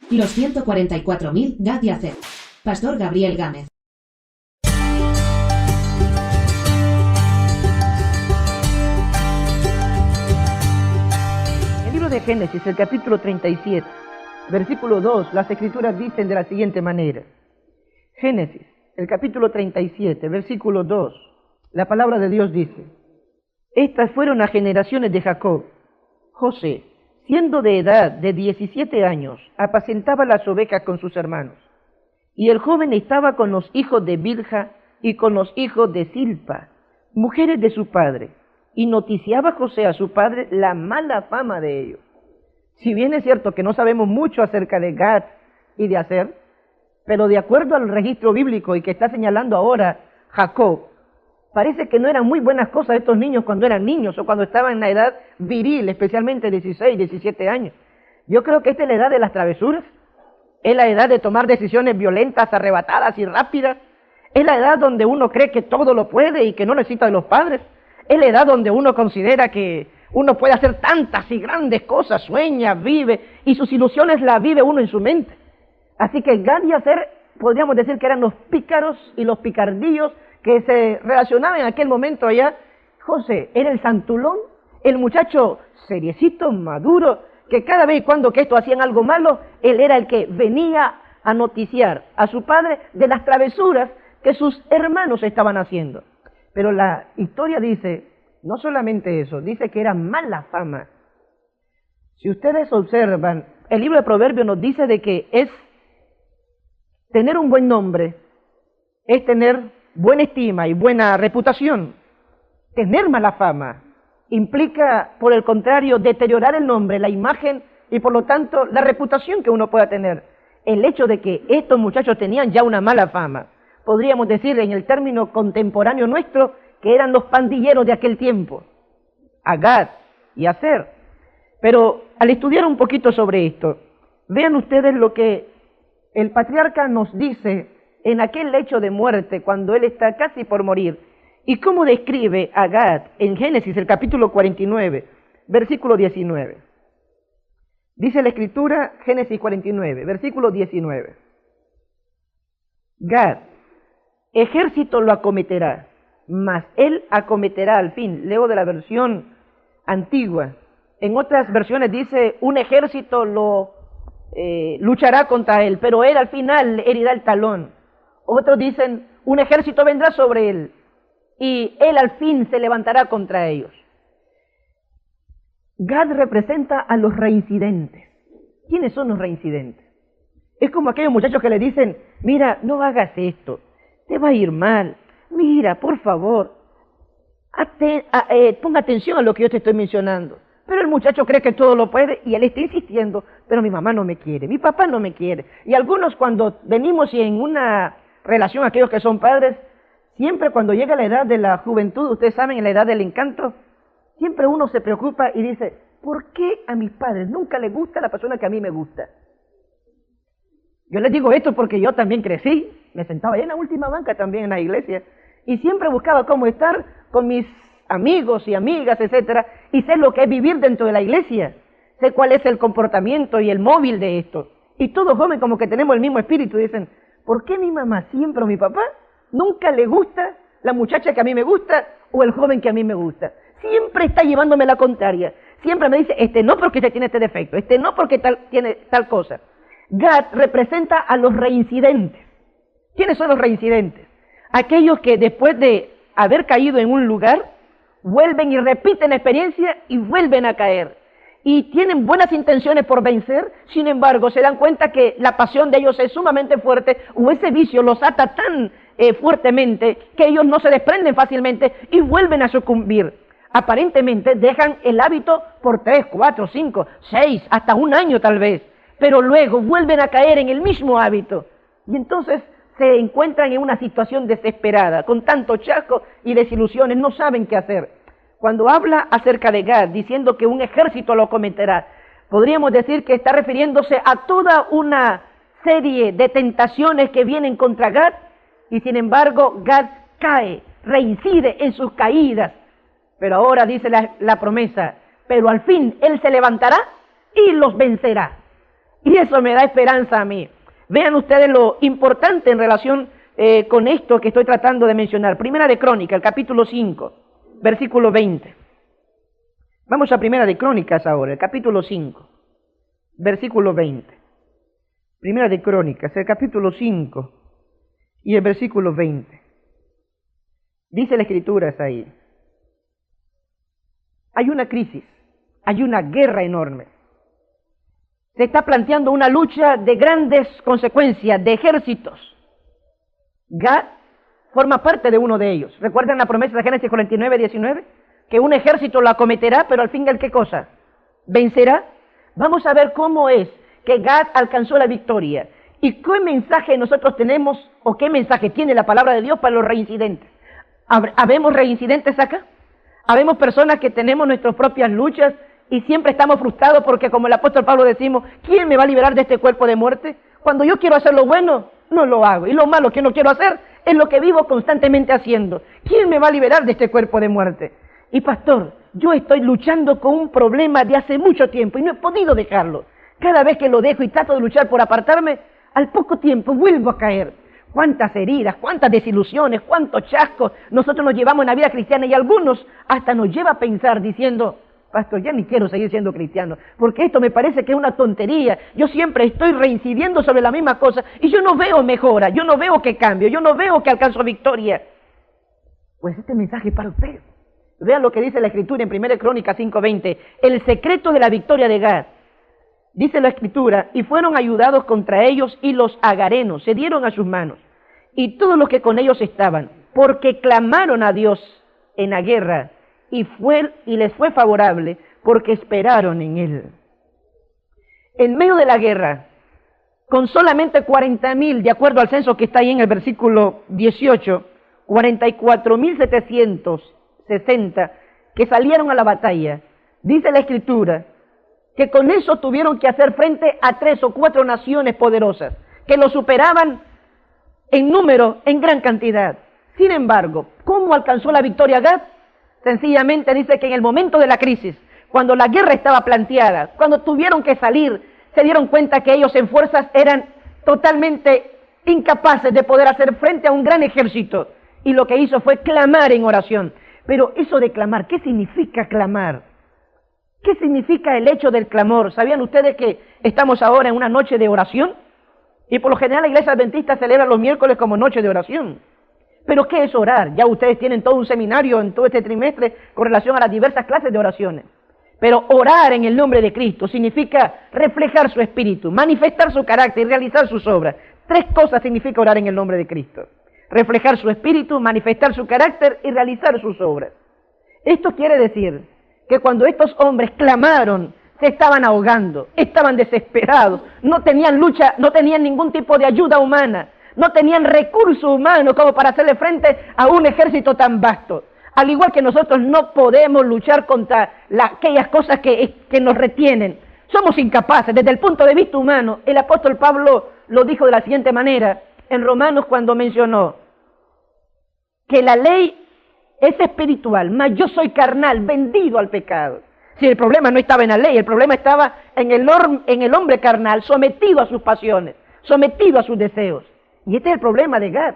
Los 144.000, Gad y Aser. Pastor Gabriel Gámez. En el libro de Génesis, el capítulo 37, versículo 2, las escrituras dicen de la siguiente manera. Génesis, el capítulo 37, versículo 2, la palabra de Dios dice: estas fueron las generaciones de Jacob. José, siendo de edad de 17 años, apacentaba las ovejas con sus hermanos. Y el joven estaba con los hijos de Bilha y con los hijos de Silpa, mujeres de su padre, y noticiaba José a su padre la mala fama de ellos. Si bien es cierto que no sabemos mucho acerca de Gad y de Aser, pero de acuerdo al registro bíblico y que está señalando ahora Jacob, parece que no eran muy buenas cosas estos niños cuando eran niños o cuando estaban en la edad viril, especialmente 16, 17 años. Yo creo que esta es la edad de las travesuras, es la edad de tomar decisiones violentas, arrebatadas y rápidas, es la edad donde uno cree que todo lo puede y que no necesita de los padres, es la edad donde uno considera que uno puede hacer tantas y grandes cosas, sueña, vive, y sus ilusiones las vive uno en su mente. Así que Gad y Aser podríamos decir que eran los pícaros y los picardillos que se relacionaban en aquel momento allá. José era el santulón, el muchacho seriecito, maduro, que cada vez y cuando que estos hacían algo malo, él era el que venía a noticiar a su padre de las travesuras que sus hermanos estaban haciendo. Pero la historia dice, no solamente eso, dice que era mala fama. Si ustedes observan, el libro de Proverbios nos dice de que es tener un buen nombre, es tener buena estima y buena reputación. Tener mala fama implica, por el contrario, deteriorar el nombre, la imagen y por lo tanto la reputación que uno pueda tener. El hecho de que estos muchachos tenían ya una mala fama, podríamos decir en el término contemporáneo nuestro, que eran los pandilleros de aquel tiempo, Gad y Aser. Pero al estudiar un poquito sobre esto, vean ustedes lo que el patriarca nos dice en aquel lecho de muerte, cuando él está casi por morir, y cómo describe a Gad en Génesis, el capítulo 49, versículo 19. Dice la Escritura, Génesis 49, versículo 19. Gad, ejército lo acometerá, mas él acometerá al fin. Leo de la versión antigua. En otras versiones dice, un ejército lo luchará contra él, pero él al final herirá el talón. Otros dicen, un ejército vendrá sobre él y él al fin se levantará contra ellos. Gad representa a los reincidentes. ¿Quiénes son los reincidentes? Es como aquellos muchachos que le dicen, mira, no hagas esto, te va a ir mal, mira, por favor, ponga atención a lo que yo te estoy mencionando. Pero el muchacho cree que todo lo puede y él está insistiendo, pero mi mamá no me quiere, mi papá no me quiere. Y algunos cuando venimos y en una relación, aquellos que son padres, siempre cuando llega la edad de la juventud, ustedes saben, en la edad del encanto, siempre uno se preocupa y dice, ¿por qué a mis padres nunca les gusta la persona que a mí me gusta? Yo les digo esto porque yo también crecí, me sentaba ahí en la última banca también en la iglesia, y siempre buscaba cómo estar con mis amigos y amigas, etcétera, y sé lo que es vivir dentro de la iglesia, sé cuál es el comportamiento y el móvil de esto. Y todos jóvenes como que tenemos el mismo espíritu, dicen, ¿por qué mi mamá siempre o mi papá nunca le gusta la muchacha que a mí me gusta o el joven que a mí me gusta? Siempre está llevándome la contraria, siempre me dice, este no porque este tiene este defecto, este no porque tiene tal cosa. Gad representa a los reincidentes. ¿Quiénes son los reincidentes? Aquellos que después de haber caído en un lugar, vuelven y repiten la experiencia y vuelven a caer. Y tienen buenas intenciones por vencer, sin embargo, se dan cuenta que la pasión de ellos es sumamente fuerte, o ese vicio los ata tan fuertemente que ellos no se desprenden fácilmente y vuelven a sucumbir. Aparentemente dejan el hábito por 3, 4, 5, 6, hasta un año tal vez, pero luego vuelven a caer en el mismo hábito. Y entonces se encuentran en una situación desesperada, con tanto chasco y desilusiones, no saben qué hacer. Cuando habla acerca de Gad, diciendo que un ejército lo acometerá, podríamos decir que está refiriéndose a toda una serie de tentaciones que vienen contra Gad, y sin embargo Gad cae, reincide en sus caídas. Pero ahora dice la promesa, pero al fin él se levantará y los vencerá. Y eso me da esperanza a mí. Vean ustedes lo importante en relación con esto que estoy tratando de mencionar. Primera de Crónicas, el capítulo 5, versículo 20. Vamos a Primera de Crónicas ahora, el capítulo 5, versículo 20. Primera de Crónicas, el capítulo 5 y el versículo 20. Dice la Escritura ahí. Hay una crisis, hay una guerra enorme. Se está planteando una lucha de grandes consecuencias, de ejércitos. Gad forma parte de uno de ellos. ¿Recuerdan la promesa de Génesis 49, 19? Que un ejército lo acometerá, pero al fin, ¿qué cosa? ¿Vencerá? Vamos a ver cómo es que Gad alcanzó la victoria. ¿Y qué mensaje nosotros tenemos, o qué mensaje tiene la palabra de Dios para los reincidentes? ¿Habemos reincidentes acá? ¿Habemos personas que tenemos nuestras propias luchas y siempre estamos frustrados porque, como el apóstol Pablo decimos, ¿quién me va a liberar de este cuerpo de muerte? Cuando yo quiero hacer lo bueno, no lo hago. Y lo malo que no quiero hacer es lo que vivo constantemente haciendo. ¿Quién me va a liberar de este cuerpo de muerte? Y pastor, yo estoy luchando con un problema de hace mucho tiempo y no he podido dejarlo. Cada vez que lo dejo y trato de luchar por apartarme, al poco tiempo vuelvo a caer. Cuántas heridas, cuántas desilusiones, cuántos chascos nosotros nos llevamos en la vida cristiana, y algunos hasta nos lleva a pensar diciendo, pastor, ya ni quiero seguir siendo cristiano, porque esto me parece que es una tontería. Yo siempre estoy reincidiendo sobre la misma cosa y yo no veo mejora, yo no veo que cambio, yo no veo que alcanzo victoria. Pues este mensaje es para usted. Vean lo que dice la Escritura en 1 Crónicas 5:20, el secreto de la victoria de Gad. Dice la Escritura, y fueron ayudados contra ellos, y los agarenos se dieron a sus manos, y todos los que con ellos estaban, porque clamaron a Dios en la guerra, y les fue favorable, porque esperaron en Él. En medio de la guerra, con solamente 40,000, de acuerdo al censo que está ahí en el versículo 18, 44,760 que salieron a la batalla, dice la Escritura, que con eso tuvieron que hacer frente a 3 o 4 naciones poderosas, que lo superaban en número, en gran cantidad. Sin embargo, ¿cómo alcanzó la victoria Gad? Sencillamente dice que en el momento de la crisis, cuando la guerra estaba planteada, cuando tuvieron que salir, se dieron cuenta que ellos en fuerzas eran totalmente incapaces de poder hacer frente a un gran ejército. Y lo que hizo fue clamar en oración. Pero eso de clamar, ¿qué significa clamar? ¿Qué significa el hecho del clamor? ¿Sabían ustedes que estamos ahora en una noche de oración? Y por lo general la iglesia adventista celebra los miércoles como noche de oración. ¿Pero qué es orar? Ya ustedes tienen todo un seminario en todo este trimestre con relación a las diversas clases de oraciones. Pero orar en el nombre de Cristo significa reflejar su espíritu, manifestar su carácter y realizar sus obras. 3 cosas significa orar en el nombre de Cristo: reflejar su espíritu, manifestar su carácter y realizar sus obras. Esto quiere decir que cuando estos hombres clamaron, se estaban ahogando, estaban desesperados, no tenían lucha, no tenían ningún tipo de ayuda humana, no tenían recurso humano como para hacerle frente a un ejército tan vasto. Al igual que nosotros no podemos luchar contra aquellas cosas que nos retienen. Somos incapaces. Desde el punto de vista humano, el apóstol Pablo lo dijo de la siguiente manera en Romanos, cuando mencionó que la ley es espiritual, mas yo soy carnal, vendido al pecado. Si el problema no estaba en la ley, el problema estaba en el hombre carnal, sometido a sus pasiones, sometido a sus deseos. Y este es el problema de Gad.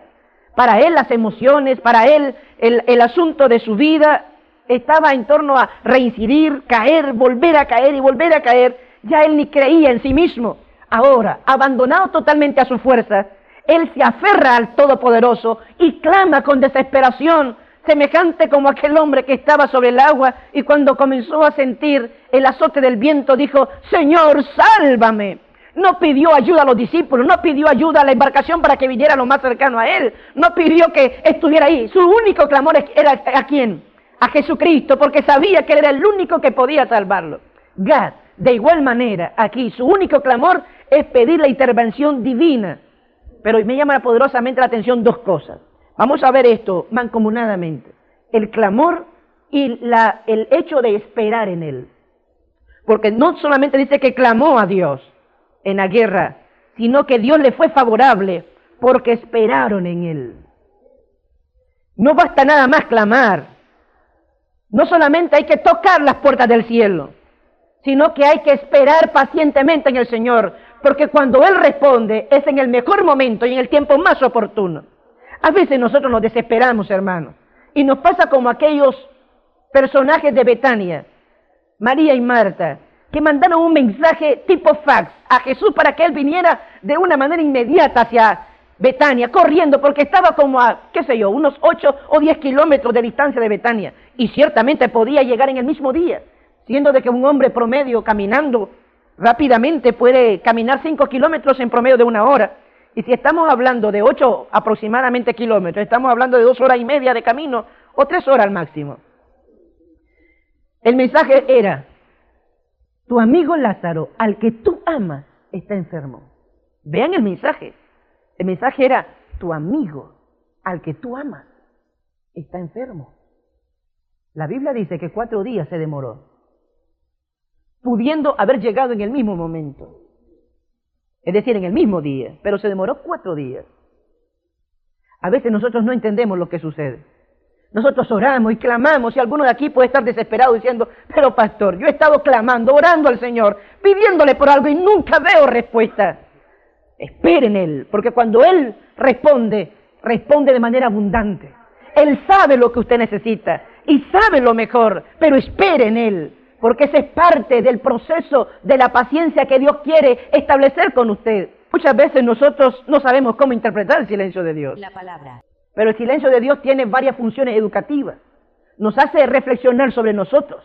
Para él las emociones, para él el asunto de su vida estaba en torno a reincidir, caer, volver a caer y volver a caer. Ya él ni creía en sí mismo. Ahora, abandonado totalmente a su fuerza, él se aferra al Todopoderoso y clama con desesperación, semejante como aquel hombre que estaba sobre el agua y cuando comenzó a sentir el azote del viento dijo: Señor, sálvame. No pidió ayuda a los discípulos, no pidió ayuda a la embarcación para que viniera lo más cercano a él, no pidió que estuviera ahí. Su único clamor era ¿a quién? A Jesucristo, porque sabía que él era el único que podía salvarlo. Gad, de igual manera, aquí su único clamor es pedir la intervención divina. Pero me llama poderosamente la atención 2 cosas. Vamos a ver esto mancomunadamente: el clamor y el hecho de esperar en él. Porque no solamente dice que clamó a Dios en la guerra, sino que Dios le fue favorable porque esperaron en él. No basta nada más clamar. No solamente hay que tocar las puertas del cielo, sino que hay que esperar pacientemente en el Señor, porque cuando Él responde es en el mejor momento y en el tiempo más oportuno. A veces nosotros nos desesperamos, hermanos, y nos pasa como aquellos personajes de Betania, María y Marta, que mandaron un mensaje tipo fax a Jesús para que Él viniera de una manera inmediata hacia Betania, corriendo, porque estaba como a, qué sé yo, unos 8 o 10 kilómetros de distancia de Betania, y ciertamente podía llegar en el mismo día, siendo de que un hombre promedio caminando rápidamente puede caminar 5 kilómetros en promedio de 1 hora, y si estamos hablando de 8 aproximadamente kilómetros, estamos hablando de 2 horas y media de camino, o 3 horas al máximo. El mensaje era: tu amigo Lázaro, al que tú amas, está enfermo. Vean el mensaje. El mensaje era: tu amigo, al que tú amas, está enfermo. La Biblia dice que 4 días se demoró, pudiendo haber llegado en el mismo momento. Es decir, en el mismo día, pero se demoró 4 días. A veces nosotros no entendemos lo que sucede. Nosotros oramos y clamamos, y alguno de aquí puede estar desesperado diciendo: pero pastor, yo he estado clamando, orando al Señor, pidiéndole por algo y nunca veo respuesta. Espere en Él, porque cuando Él responde, responde de manera abundante. Él sabe lo que usted necesita y sabe lo mejor, pero espere en Él, porque esa es parte del proceso de la paciencia que Dios quiere establecer con usted. Muchas veces nosotros no sabemos cómo interpretar el silencio de Dios. La palabra. Pero el silencio de Dios tiene varias funciones educativas. Nos hace reflexionar sobre nosotros,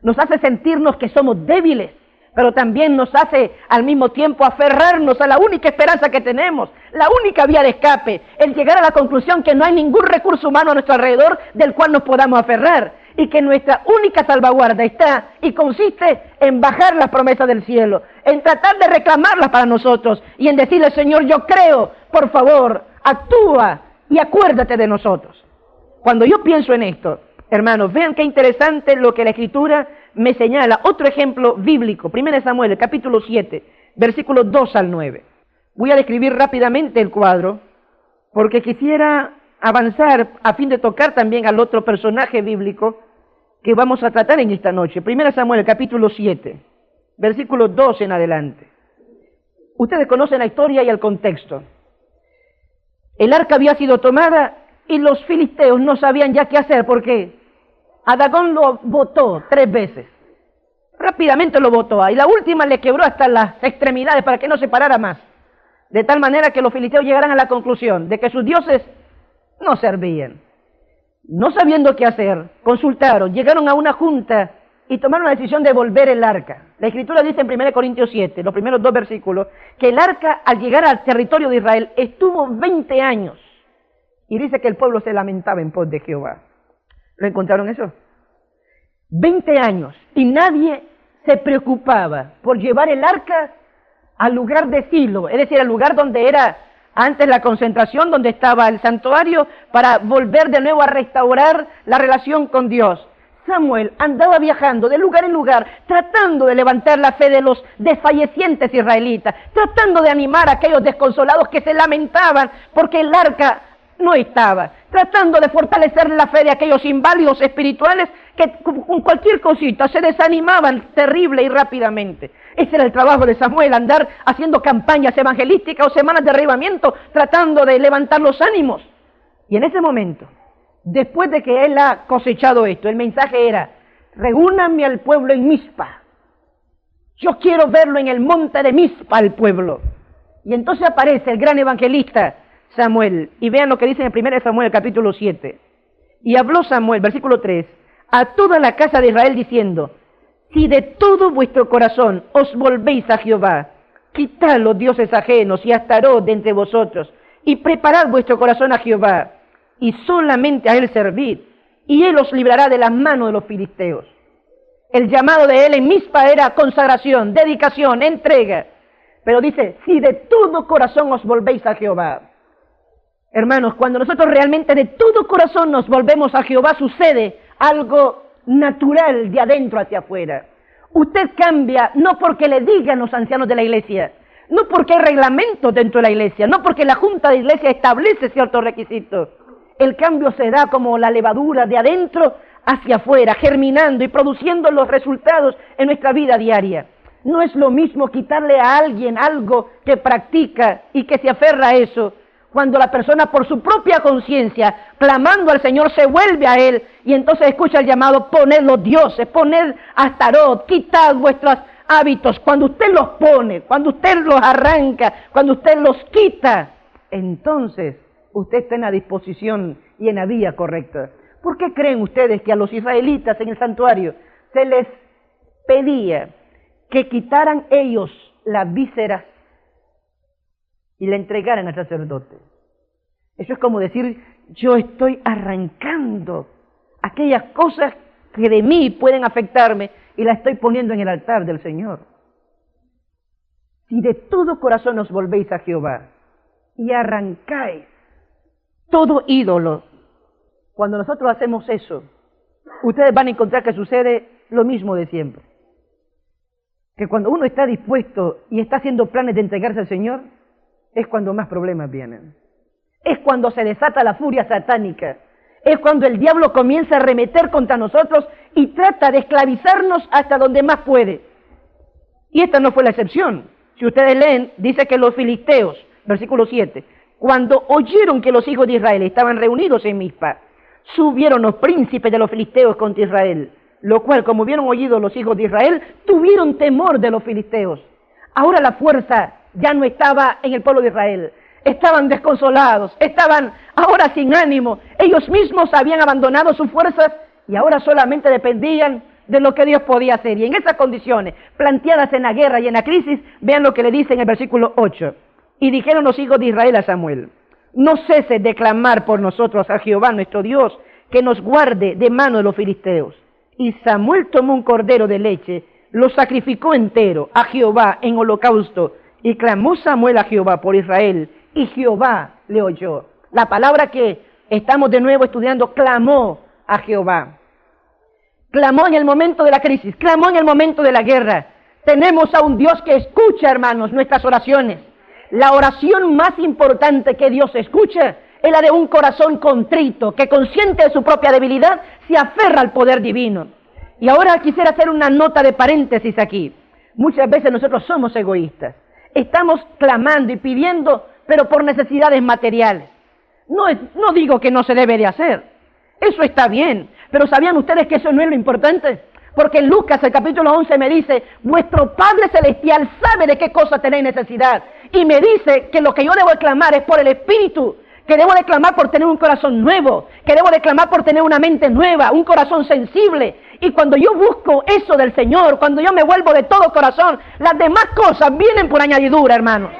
nos hace sentirnos que somos débiles, pero también nos hace al mismo tiempo aferrarnos a la única esperanza que tenemos, la única vía de escape, el llegar a la conclusión que no hay ningún recurso humano a nuestro alrededor del cual nos podamos aferrar, y que nuestra única salvaguarda está y consiste en bajar las promesas del cielo, en tratar de reclamarlas para nosotros y en decirle: Señor, yo creo, por favor, actúa y acuérdate de nosotros. Cuando yo pienso en esto, hermanos, vean qué interesante lo que la Escritura me señala. Otro ejemplo bíblico, 1 Samuel, el capítulo 7, versículos 2 al 9. Voy a describir rápidamente el cuadro, porque quisiera avanzar a fin de tocar también al otro personaje bíblico que vamos a tratar en esta noche. 1 Samuel, el capítulo 7, versículos 2 en adelante. Ustedes conocen la historia y el contexto. El arca había sido tomada y los filisteos no sabían ya qué hacer, porque a Dagón lo botó 3 veces. Rápidamente lo botó, y la última le quebró hasta las extremidades para que no se parara más. De tal manera que los filisteos llegaran a la conclusión de que sus dioses no servían. No sabiendo qué hacer, consultaron, llegaron a una junta y tomaron la decisión de volver el arca. La Escritura dice en 1 Corintios 7, los primeros 2 versículos, que el arca al llegar al territorio de Israel estuvo 20 años. Y dice que el pueblo se lamentaba en pos de Jehová. ¿Lo encontraron eso? 20 años y nadie se preocupaba por llevar el arca al lugar de Silo, es decir, al lugar donde era antes la concentración, donde estaba el santuario, para volver de nuevo a restaurar la relación con Dios. Samuel andaba viajando de lugar en lugar, tratando de levantar la fe de los desfallecientes israelitas, tratando de animar a aquellos desconsolados que se lamentaban porque el arca no estaba, tratando de fortalecer la fe de aquellos inválidos espirituales que con cualquier cosita se desanimaban terrible y rápidamente. Ese era el trabajo de Samuel, andar haciendo campañas evangelísticas o semanas de arrebatamiento, tratando de levantar los ánimos. Y en ese momento, después de que él ha cosechado esto, el mensaje era: reúnanme al pueblo en Mizpa. Yo quiero verlo en el monte de Mizpa, al pueblo. Y entonces aparece el gran evangelista Samuel, y vean lo que dice en 1 Samuel capítulo 7. Y habló Samuel, versículo 3, a toda la casa de Israel diciendo: si de todo vuestro corazón os volvéis a Jehová, quitad los dioses ajenos y Astarot de entre vosotros, y preparad vuestro corazón a Jehová, y solamente a él servid, y él os librará de las manos de los filisteos. El llamado de él en Mizpa era consagración, dedicación, entrega. Pero dice: si de todo corazón os volvéis a Jehová. Hermanos, cuando nosotros realmente de todo corazón nos volvemos a Jehová, sucede algo natural de adentro hacia afuera. Usted cambia no porque le digan los ancianos de la iglesia, no porque hay reglamentos dentro de la iglesia, no porque la junta de iglesia establece ciertos requisitos. El cambio se da como la levadura de adentro hacia afuera, germinando y produciendo los resultados en nuestra vida diaria. No es lo mismo quitarle a alguien algo que practica y que se aferra a eso, cuando la persona por su propia conciencia, clamando al Señor, se vuelve a Él y entonces escucha el llamado: poned los dioses, poned Astarot, quitad vuestros hábitos. Cuando usted los pone, cuando usted los arranca, cuando usted los quita, entonces usted está en la disposición y en la vía correcta. ¿Por qué creen ustedes que a los israelitas en el santuario se les pedía que quitaran ellos las vísceras y la entregaran al sacerdote? Eso es como decir: yo estoy arrancando aquellas cosas que de mí pueden afectarme y las estoy poniendo en el altar del Señor. Si de todo corazón os volvéis a Jehová y arrancáis todo ídolo, cuando nosotros hacemos eso, ustedes van a encontrar que sucede lo mismo de siempre. Que cuando uno está dispuesto y está haciendo planes de entregarse al Señor, es cuando más problemas vienen. Es cuando se desata la furia satánica. Es cuando el diablo comienza a arremeter contra nosotros y trata de esclavizarnos hasta donde más puede. Y esta no fue la excepción. Si ustedes leen, dice que los filisteos, versículo 7, cuando oyeron que los hijos de Israel estaban reunidos en Mizpa, subieron los príncipes de los filisteos contra Israel, lo cual, como hubieron oído los hijos de Israel, tuvieron temor de los filisteos. Ahora la fuerza ya no estaba en el pueblo de Israel. Estaban desconsolados, estaban ahora sin ánimo. Ellos mismos habían abandonado sus fuerzas y ahora solamente dependían de lo que Dios podía hacer. Y en esas condiciones, planteadas en la guerra y en la crisis, vean lo que le dice en el versículo 8. Y dijeron los hijos de Israel a Samuel: no ceses de clamar por nosotros a Jehová nuestro Dios, que nos guarde de mano de los filisteos. Y Samuel tomó un cordero de leche, lo sacrificó entero a Jehová en holocausto, y clamó Samuel a Jehová por Israel, y Jehová le oyó. La palabra que estamos de nuevo estudiando: clamó a Jehová. Clamó en el momento de la crisis, clamó en el momento de la guerra. Tenemos a un Dios que escucha, hermanos, nuestras oraciones. La oración más importante que Dios escucha es la de un corazón contrito, que consciente de su propia debilidad, se aferra al poder divino. Y ahora quisiera hacer una nota de paréntesis aquí. Muchas veces nosotros somos egoístas. Estamos clamando y pidiendo, pero por necesidades materiales. No digo que no se debe de hacer. Eso está bien. Pero ¿sabían ustedes que eso no es lo importante? Porque en Lucas, el capítulo 11, me dice: vuestro Padre Celestial sabe de qué cosa tenéis necesidad. Y me dice que lo que yo debo de clamar es por el Espíritu, que debo de clamar por tener un corazón nuevo, que debo de clamar por tener una mente nueva, un corazón sensible. Y cuando yo busco eso del Señor, cuando yo me vuelvo de todo corazón, las demás cosas vienen por añadidura, hermanos.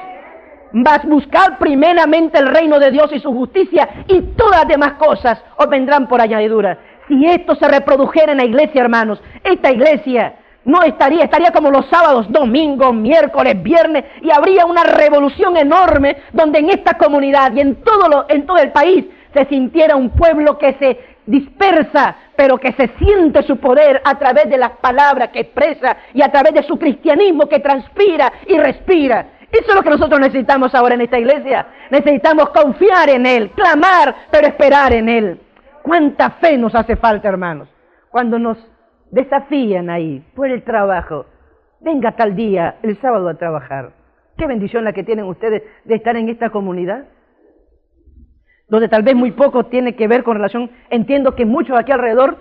Vas a buscar primeramente el reino de Dios y su justicia, y todas las demás cosas os vendrán por añadidura. Si esto se reprodujera en la iglesia, hermanos, esta iglesia no estaría como los sábados, domingos, miércoles, viernes, y habría una revolución enorme donde en esta comunidad y en todo el país se sintiera un pueblo que se dispersa, pero que se siente su poder a través de las palabras que expresa y a través de su cristianismo que transpira y respira. Eso es lo que nosotros necesitamos ahora en esta iglesia. Necesitamos confiar en Él, clamar, pero esperar en Él. ¿Cuánta fe nos hace falta, hermanos? Cuando nos desafían ahí por el trabajo: venga tal día, el sábado, a trabajar. Qué bendición la que tienen ustedes de estar en esta comunidad, donde tal vez muy poco tiene que ver con relación. Entiendo que muchos aquí alrededor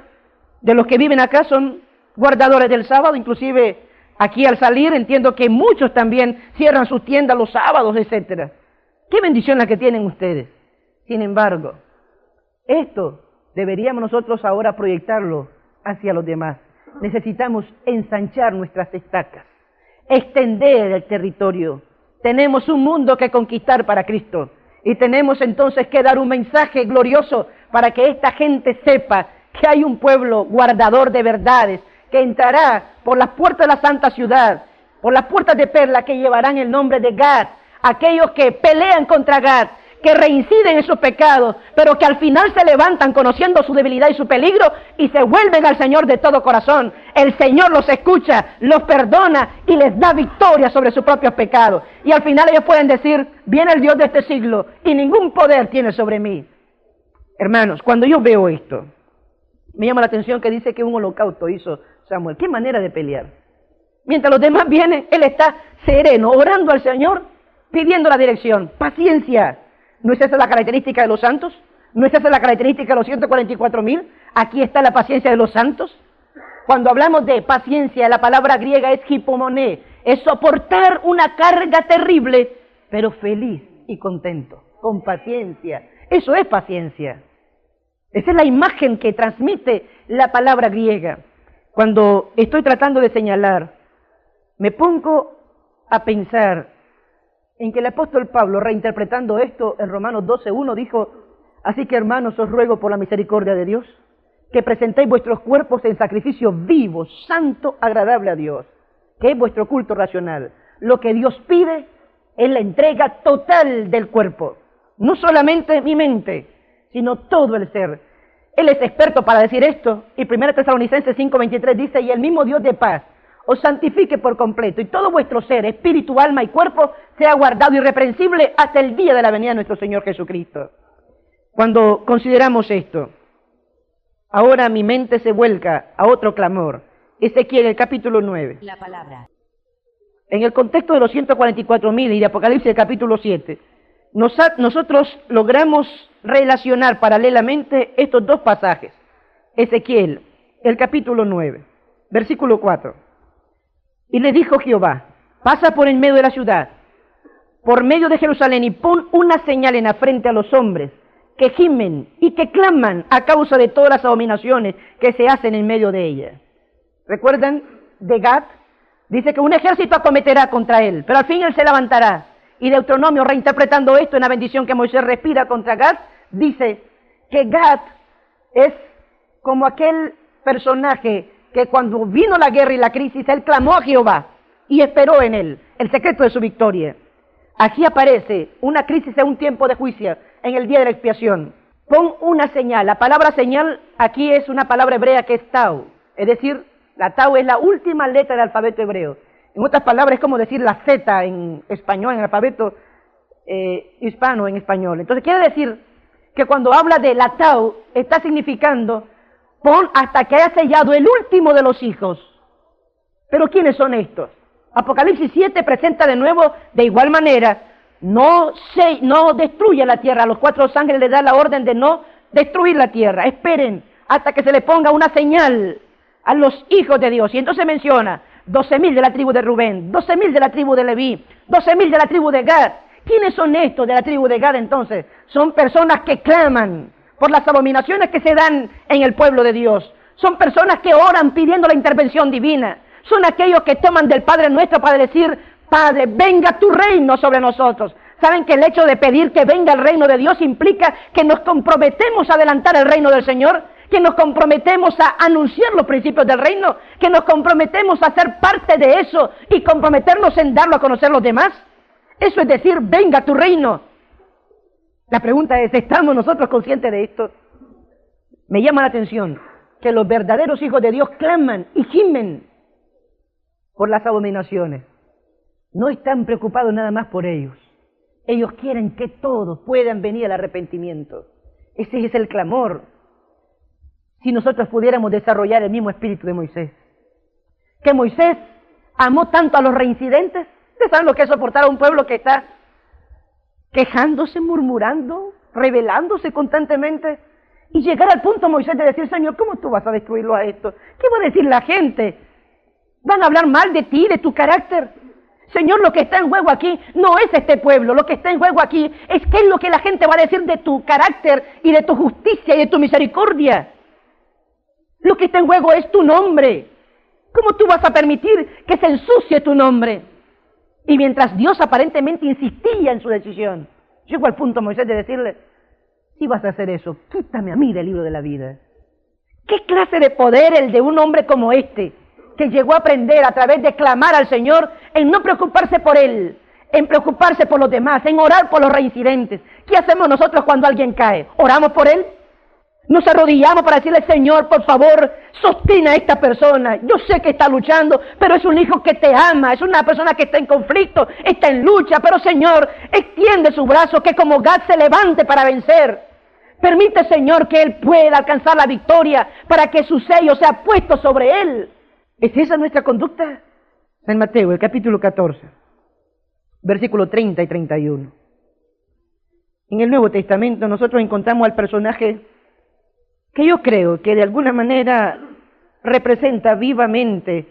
de los que viven acá son guardadores del sábado, inclusive aquí al salir entiendo que muchos también cierran sus tiendas los sábados, etcétera. Qué bendición la que tienen ustedes. Sin embargo, esto deberíamos nosotros ahora proyectarlo hacia los demás. Necesitamos ensanchar nuestras estacas, extender el territorio. Tenemos un mundo que conquistar para Cristo y tenemos entonces que dar un mensaje glorioso para que esta gente sepa que hay un pueblo guardador de verdades que entrará por las puertas de la santa ciudad, por las puertas de perla, que llevarán el nombre de Gad. Aquellos que pelean contra Gad, que reinciden en sus pecados, pero que al final se levantan conociendo su debilidad y su peligro y se vuelven al Señor de todo corazón. El Señor los escucha, los perdona y les da victoria sobre sus propios pecados. Y al final ellos pueden decir: viene el Dios de este siglo y ningún poder tiene sobre mí. Hermanos, cuando yo veo esto, me llama la atención que dice que un holocausto hizo Samuel. ¿Qué manera de pelear? Mientras los demás vienen, él está sereno, orando al Señor, pidiendo la dirección. Paciencia. ¿No es esa la característica de los santos? ¿No es esa la característica de los 144.000? Aquí está la paciencia de los santos. Cuando hablamos de paciencia, la palabra griega es hipomoné, es soportar una carga terrible, pero feliz y contento, con paciencia. Eso es paciencia. Esa es la imagen que transmite la palabra griega. Cuando estoy tratando de señalar, me pongo a pensar en que el apóstol Pablo, reinterpretando esto en Romanos 12:1, dijo: así que, hermanos, os ruego por la misericordia de Dios, que presentéis vuestros cuerpos en sacrificio vivo, santo, agradable a Dios, que es vuestro culto racional. Lo que Dios pide es la entrega total del cuerpo, no solamente mi mente, sino todo el ser. Él es experto para decir esto, y 1 Tesalonicenses 5:23 dice: y el mismo Dios de paz os santifique por completo, y todo vuestro ser, espíritu, alma y cuerpo, sea guardado irreprensible hasta el día de la venida de nuestro Señor Jesucristo. Cuando consideramos esto, ahora mi mente se vuelca a otro clamor. Ezequiel, el capítulo 9. La palabra. En el contexto de los 144.000 y de Apocalipsis, el capítulo 7, nosotros logramos relacionar paralelamente estos dos pasajes. Ezequiel, el capítulo 9, versículo 4. Y le dijo Jehová: pasa por en medio de la ciudad, por medio de Jerusalén, y pon una señal en la frente a los hombres que gimen y que claman a causa de todas las abominaciones que se hacen en medio de ella. ¿Recuerdan de Gad? Dice que un ejército acometerá contra él, pero al fin él se levantará. Y Deuteronomio, reinterpretando esto en la bendición que Moisés respira contra Gad, dice que Gad es como aquel personaje que cuando vino la guerra y la crisis, él clamó a Jehová y esperó en él el secreto de su victoria. Aquí aparece una crisis en un tiempo de juicio, en el día de la expiación. Pon una señal. La palabra señal aquí es una palabra hebrea que es tau, es decir, la tau es la última letra del alfabeto hebreo. En otras palabras, es como decir la Z en español, en el alfabeto hispano en español. Entonces quiere decir que cuando habla de la tau, está significando: pon hasta que haya sellado el último de los hijos. ¿Pero quiénes son estos? Apocalipsis 7 presenta de nuevo, de igual manera, no destruya la tierra. A los 4 ángeles le da la orden de no destruir la tierra. Esperen hasta que se le ponga una señal a los hijos de Dios. Y entonces menciona 12.000 de la tribu de Rubén, 12.000 de la tribu de Leví, 12.000 de la tribu de Gad. ¿Quiénes son estos de la tribu de Gad entonces? Son personas que claman por las abominaciones que se dan en el pueblo de Dios. Son personas que oran pidiendo la intervención divina. Son aquellos que toman del Padre Nuestro para decir: Padre, venga tu reino sobre nosotros. ¿Saben que el hecho de pedir que venga el reino de Dios implica que nos comprometemos a adelantar el reino del Señor? Que nos comprometemos a anunciar los principios del reino, que nos comprometemos a ser parte de eso y comprometernos en darlo a conocer a los demás. Eso es decir, venga tu reino. La pregunta es: ¿estamos nosotros conscientes de esto? Me llama la atención que los verdaderos hijos de Dios claman y gimen por las abominaciones. No están preocupados nada más por ellos. Ellos quieren que todos puedan venir al arrepentimiento. Ese es el clamor. Si nosotros pudiéramos desarrollar el mismo espíritu de Moisés. Que Moisés amó tanto a los reincidentes. ¿Ustedes saben lo que es soportar a un pueblo que está quejándose, murmurando, rebelándose constantemente? Y llegar al punto, Moisés, de decir: Señor, ¿cómo tú vas a destruirlo a esto? ¿Qué va a decir la gente? ¿Van a hablar mal de ti, de tu carácter? Señor, lo que está en juego aquí no es este pueblo. Lo que está en juego aquí es qué es lo que la gente va a decir de tu carácter y de tu justicia y de tu misericordia. Lo que está en juego es tu nombre. ¿Cómo tú vas a permitir que se ensucie tu nombre? Y mientras Dios aparentemente insistía en su decisión, llegó al punto, Moisés, de decirle: si vas a hacer eso, quítame a mí del libro de la vida. ¿Qué clase de poder el de un hombre como este, que llegó a aprender a través de clamar al Señor, en no preocuparse por él, en preocuparse por los demás, en orar por los reincidentes? ¿Qué hacemos nosotros cuando alguien cae? ¿Oramos por él? Nos arrodillamos para decirle: Señor, por favor, sostén a esta persona. Yo sé que está luchando, pero es un hijo que te ama, es una persona que está en conflicto, está en lucha, pero Señor, extiende su brazo, que como Gad se levante para vencer. Permite, Señor, que él pueda alcanzar la victoria para que su sello sea puesto sobre él. ¿Es esa nuestra conducta? San Mateo, el capítulo 14, versículos 30 y 31. En el Nuevo Testamento nosotros encontramos al personaje que yo creo que de alguna manera representa vivamente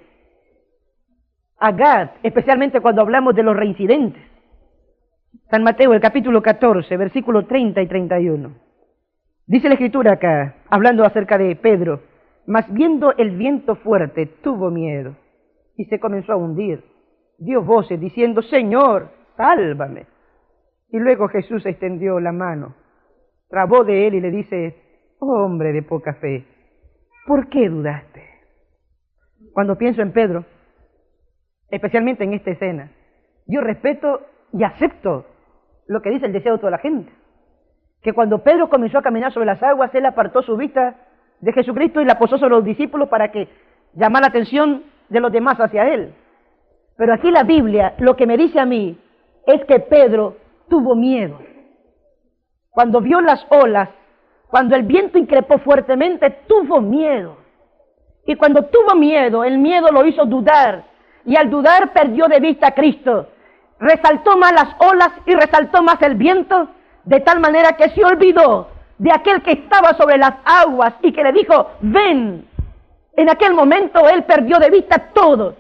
a Gad, especialmente cuando hablamos de los reincidentes. San Mateo, el capítulo 14, versículos 30 y 31. Dice la Escritura acá, hablando acerca de Pedro, mas viendo el viento fuerte, tuvo miedo y se comenzó a hundir. Dio voces diciendo, Señor, sálvame. Y luego Jesús extendió la mano, trabó de él y le dice, oh hombre de poca fe, ¿por qué dudaste? Cuando pienso en Pedro, especialmente en esta escena, yo respeto y acepto lo que dice el deseo de toda la gente. Que cuando Pedro comenzó a caminar sobre las aguas, él apartó su vista de Jesucristo y la posó sobre los discípulos para que llamara la atención de los demás hacia él. Pero aquí la Biblia lo que me dice a mí es que Pedro tuvo miedo. Cuando vio las olas, cuando el viento increpó fuertemente, tuvo miedo. Y cuando tuvo miedo, el miedo lo hizo dudar. Y al dudar perdió de vista a Cristo. Resaltó más las olas y resaltó más el viento, de tal manera que se olvidó de aquel que estaba sobre las aguas y que le dijo, ven. En aquel momento él perdió de vista todo.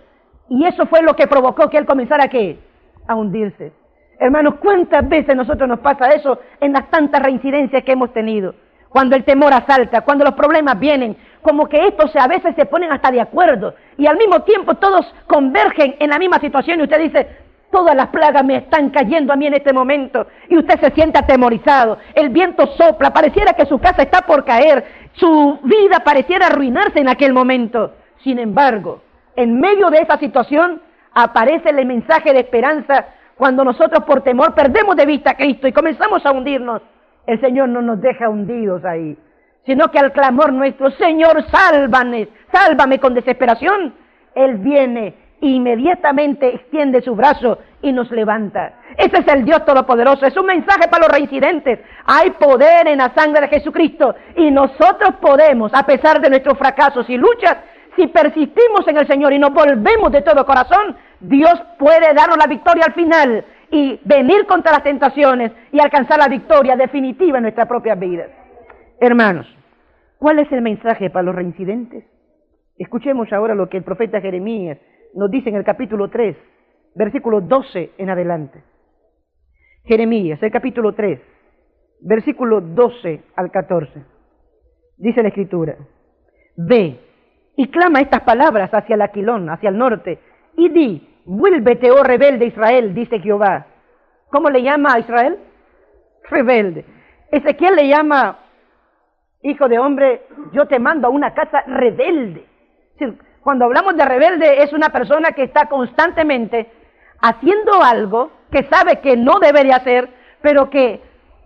Y eso fue lo que provocó que él comenzara ¿qué? A hundirse. Hermanos, ¿cuántas veces a nosotros nos pasa eso en las tantas reincidencias que hemos tenido? Cuando el temor asalta, cuando los problemas vienen, como que estos a veces se ponen hasta de acuerdo y al mismo tiempo todos convergen en la misma situación y usted dice, todas las plagas me están cayendo a mí en este momento y usted se siente atemorizado, el viento sopla, pareciera que su casa está por caer, su vida pareciera arruinarse en aquel momento. Sin embargo, en medio de esa situación aparece el mensaje de esperanza. Cuando nosotros por temor perdemos de vista a Cristo y comenzamos a hundirnos, el Señor no nos deja hundidos ahí, sino que al clamor nuestro, Señor, sálvame, sálvame con desesperación, Él viene e inmediatamente extiende su brazo y nos levanta. Ese es el Dios Todopoderoso, es un mensaje para los reincidentes. Hay poder en la sangre de Jesucristo y nosotros podemos, a pesar de nuestros fracasos y luchas, si persistimos en el Señor y nos volvemos de todo corazón, Dios puede darnos la victoria al final y venir contra las tentaciones y alcanzar la victoria definitiva en nuestras propias vidas. Hermanos, ¿cuál es el mensaje para los reincidentes? Escuchemos ahora lo que el profeta Jeremías nos dice en el capítulo 3, versículo 12 en adelante. Jeremías, el capítulo 3, versículo 12 al 14. Dice la Escritura, ve y clama estas palabras hacia el Aquilón, hacia el norte, y di, vuélvete, oh rebelde Israel, dice Jehová. ¿Cómo le llama a Israel? Rebelde. Ezequiel le llama, hijo de hombre, yo te mando a una casa rebelde. Es decir, cuando hablamos de rebelde es una persona que está constantemente haciendo algo que sabe que no debería hacer, pero que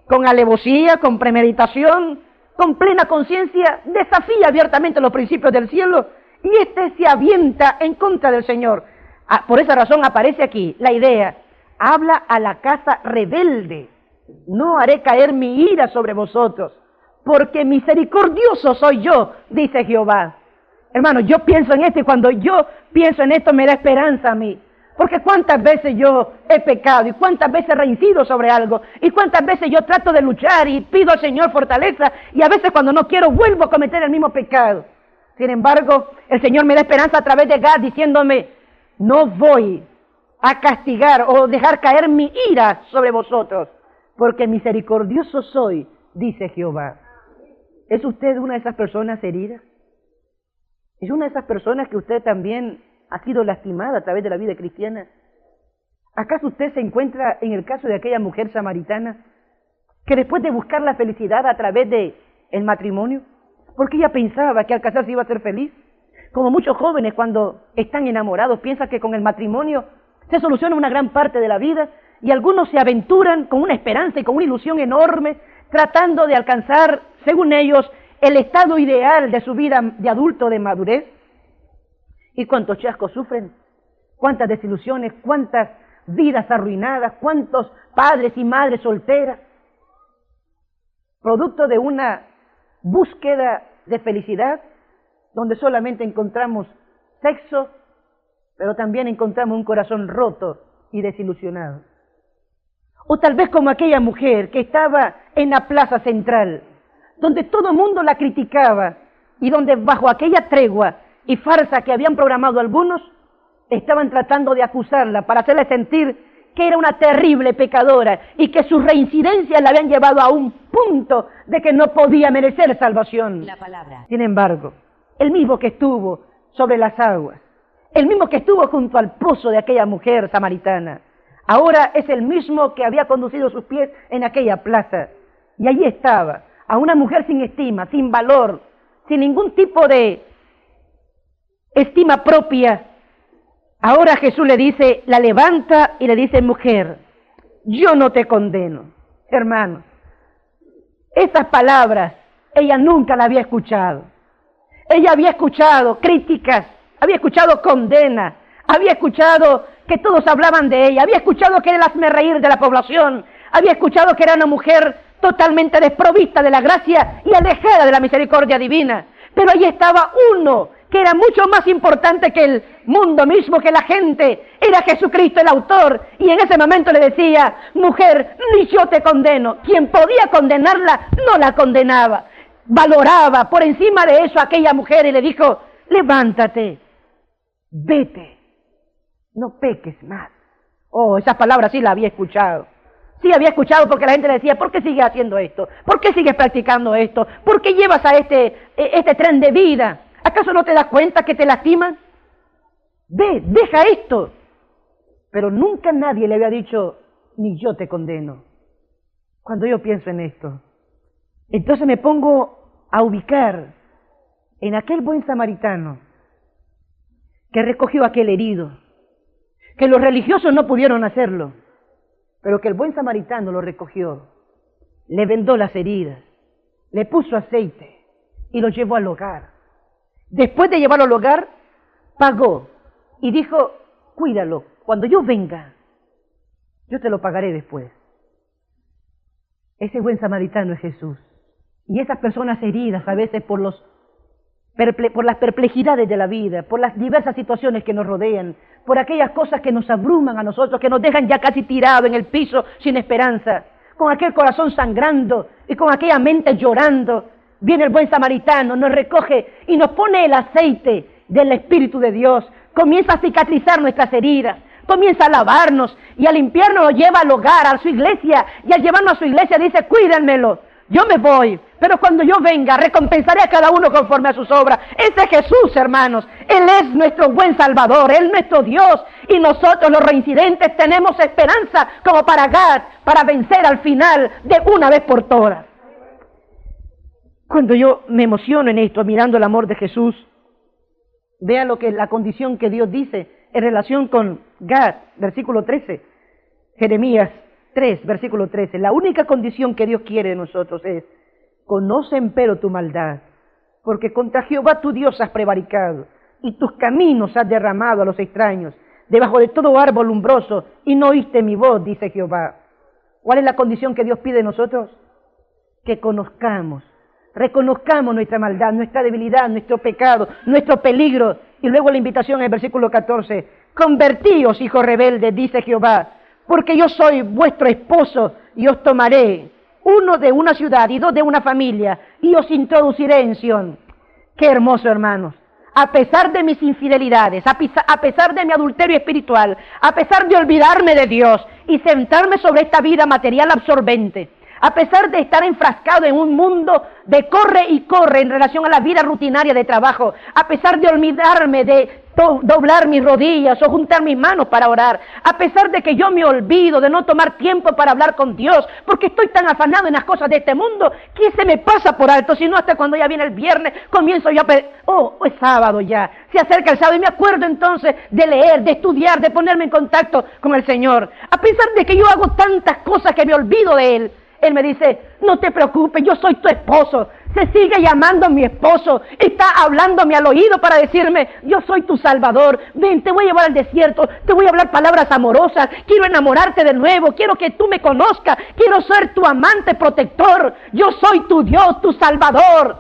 con alevosía, con premeditación, con plena conciencia, desafía abiertamente los principios del cielo y se avienta en contra del Señor. Por esa razón aparece aquí la idea, habla a la casa rebelde, no haré caer mi ira sobre vosotros, porque misericordioso soy yo, dice Jehová. Hermano, yo pienso en esto y cuando yo pienso en esto me da esperanza a mí. Porque cuántas veces yo he pecado y cuántas veces reincido sobre algo y cuántas veces yo trato de luchar y pido al Señor fortaleza y a veces cuando no quiero vuelvo a cometer el mismo pecado. Sin embargo, el Señor me da esperanza a través de Gad diciéndome, no voy a castigar o dejar caer mi ira sobre vosotros, porque misericordioso soy, dice Jehová. ¿Es usted una de esas personas heridas? ¿Es una de esas personas que usted también ha sido lastimada a través de la vida cristiana? ¿Acaso usted se encuentra en el caso de aquella mujer samaritana que después de buscar la felicidad a través de el matrimonio, porque ella pensaba que al casarse iba a ser feliz? Como muchos jóvenes cuando están enamorados piensan que con el matrimonio se soluciona una gran parte de la vida y algunos se aventuran con una esperanza y con una ilusión enorme tratando de alcanzar, según ellos, el estado ideal de su vida de adulto, de madurez. ¿Y cuántos chascos sufren? ¿Cuántas desilusiones? ¿Cuántas vidas arruinadas? ¿Cuántos padres y madres solteras? Producto de una búsqueda de felicidad donde solamente encontramos sexo, pero también encontramos un corazón roto y desilusionado. O tal vez como aquella mujer que estaba en la plaza central, donde todo el mundo la criticaba y donde bajo aquella tregua y farsa que habían programado algunos, estaban tratando de acusarla para hacerle sentir que era una terrible pecadora y que sus reincidencias la habían llevado a un punto de que no podía merecer salvación. La palabra. Sin embargo, el mismo que estuvo sobre las aguas, el mismo que estuvo junto al pozo de aquella mujer samaritana, ahora es el mismo que había conducido sus pies en aquella plaza. Y allí estaba, a una mujer sin estima, sin valor, sin ningún tipo de estima propia. Ahora Jesús le dice, la levanta y le dice, mujer, yo no te condeno. Hermanos, esas palabras ella nunca las había escuchado. Ella había escuchado críticas, había escuchado condena, había escuchado que todos hablaban de ella, había escuchado que era el hazmerreír de la población, había escuchado que era una mujer totalmente desprovista de la gracia y alejada de la misericordia divina. Pero ahí estaba uno que era mucho más importante que el mundo mismo, que la gente, era Jesucristo el autor, y en ese momento le decía, mujer, ni yo te condeno. Quien podía condenarla, no la condenaba, valoraba por encima de eso a aquella mujer y le dijo, levántate, vete, no peques más. Oh, esas palabras sí las había escuchado. Sí había escuchado porque la gente le decía, ¿por qué sigues haciendo esto? ¿Por qué sigues practicando esto? ¿Por qué llevas a este tren de vida? ¿Acaso no te das cuenta que te lastiman? Ve, deja esto. Pero nunca nadie le había dicho, ni yo te condeno. Cuando yo pienso en esto, entonces me pongo a ubicar en aquel buen samaritano que recogió a aquel herido, que los religiosos no pudieron hacerlo, pero que el buen samaritano lo recogió, le vendó las heridas, le puso aceite y lo llevó al hogar. Después de llevarlo al hogar, pagó y dijo, cuídalo, cuando yo venga, yo te lo pagaré después. Ese buen samaritano es Jesús. Y esas personas heridas a veces por las perplejidades de la vida, por las diversas situaciones que nos rodean, por aquellas cosas que nos abruman a nosotros, que nos dejan ya casi tirados en el piso sin esperanza, con aquel corazón sangrando y con aquella mente llorando, viene el buen samaritano, nos recoge y nos pone el aceite del Espíritu de Dios, comienza a cicatrizar nuestras heridas, comienza a lavarnos y a limpiarnos, lo lleva al hogar, a su iglesia, y al llevarnos a su iglesia dice, cuídenmelo, yo me voy, pero cuando yo venga recompensaré a cada uno conforme a sus obras. Ese es Jesús, hermanos, Él es nuestro buen Salvador, Él es nuestro Dios, y nosotros los reincidentes tenemos esperanza como para Gad, para vencer al final de una vez por todas. Cuando yo me emociono en esto, mirando el amor de Jesús, vea lo que la condición que Dios dice en relación con Gad, versículo 13, Jeremías 3, versículo 13. La única condición que Dios quiere de nosotros es, conoce empero tu maldad, porque contra Jehová tu Dios has prevaricado, y tus caminos has derramado a los extraños, debajo de todo árbol umbroso, y no oíste mi voz, dice Jehová. ¿Cuál es la condición que Dios pide de nosotros? Que conozcamos, reconozcamos nuestra maldad, nuestra debilidad, nuestro pecado, nuestro peligro. Y luego la invitación en el versículo 14, convertíos, hijos rebeldes, dice Jehová, porque yo soy vuestro esposo y os tomaré, uno de una ciudad y dos de una familia, y os introduciré en Sión. Qué hermoso, hermanos. A pesar de mis infidelidades, a pesar de mi adulterio espiritual, a pesar de olvidarme de Dios y sentarme sobre esta vida material absorbente, a pesar de estar enfrascado en un mundo de corre y corre en relación a la vida rutinaria de trabajo, a pesar de olvidarme de doblar mis rodillas o juntar mis manos para orar, a pesar de que yo me olvido de no tomar tiempo para hablar con Dios, porque estoy tan afanado en las cosas de este mundo, que se me pasa por alto, si no hasta cuando ya viene el viernes, comienzo yo a es sábado ya, se acerca el sábado y me acuerdo entonces de leer, de estudiar, de ponerme en contacto con el Señor, a pesar de que yo hago tantas cosas que me olvido de Él. Él me dice, no te preocupes, yo soy tu esposo. Se sigue llamando mi esposo. Está hablándome al oído para decirme, yo soy tu Salvador. Ven, te voy a llevar al desierto. Te voy a hablar palabras amorosas. Quiero enamorarte de nuevo. Quiero que tú me conozcas. Quiero ser tu amante protector. Yo soy tu Dios, tu Salvador.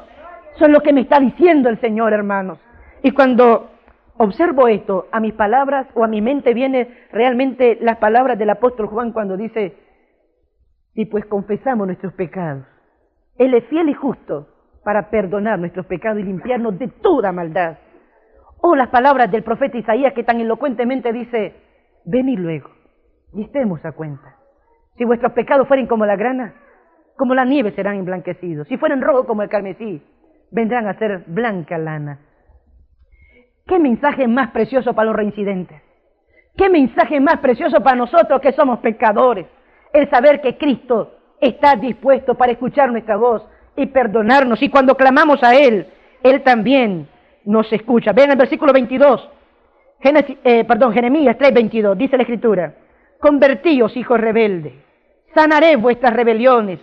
Eso es lo que me está diciendo el Señor, hermanos. Y cuando observo esto, a mis palabras o a mi mente viene realmente las palabras del apóstol Juan cuando dice, si pues confesamos nuestros pecados, Él es fiel y justo para perdonar nuestros pecados y limpiarnos de toda maldad. O las palabras del profeta Isaías que tan elocuentemente dice, venid luego y estemos a cuenta. Si vuestros pecados fueren como la grana, como la nieve serán emblanquecidos. Si fueren rojos como el carmesí, vendrán a ser blanca lana. ¿Qué mensaje más precioso para los reincidentes? ¿Qué mensaje más precioso para nosotros que somos pecadores? El saber que Cristo está dispuesto para escuchar nuestra voz y perdonarnos. Y cuando clamamos a Él, Él también nos escucha. Vean el versículo 22, Jeremías 3:22, dice la Escritura, convertíos, hijos rebeldes, sanaré vuestras rebeliones.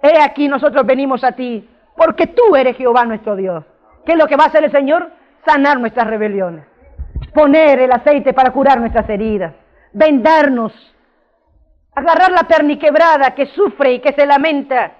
He aquí nosotros venimos a ti, porque tú eres Jehová nuestro Dios. ¿Qué es lo que va a hacer el Señor? Sanar nuestras rebeliones, poner el aceite para curar nuestras heridas, vendarnos, agarrar la perniquebrada que sufre y que se lamenta,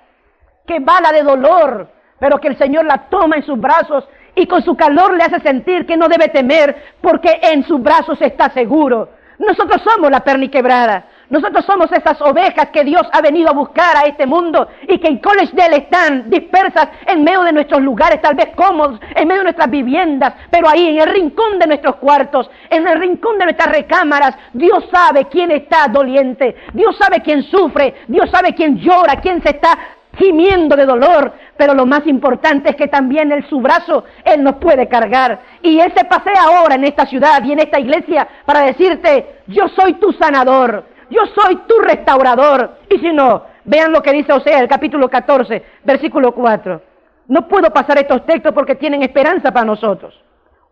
que bala de dolor, pero que el Señor la toma en sus brazos y con su calor le hace sentir que no debe temer, porque en sus brazos está seguro. Nosotros somos la perniquebrada. Nosotros somos esas ovejas que Dios ha venido a buscar a este mundo y que en Collegedale están dispersas en medio de nuestros lugares, tal vez cómodos, en medio de nuestras viviendas, pero ahí en el rincón de nuestros cuartos, en el rincón de nuestras recámaras, Dios sabe quién está doliente, Dios sabe quién sufre, Dios sabe quién llora, quién se está gimiendo de dolor, pero lo más importante es que también en su brazo Él nos puede cargar. Y Él se pasea ahora en esta ciudad y en esta iglesia para decirte, yo soy tu sanador, yo soy tu restaurador. Y si no, vean lo que dice Oseas, el capítulo 14, versículo 4. No puedo pasar estos textos porque tienen esperanza para nosotros.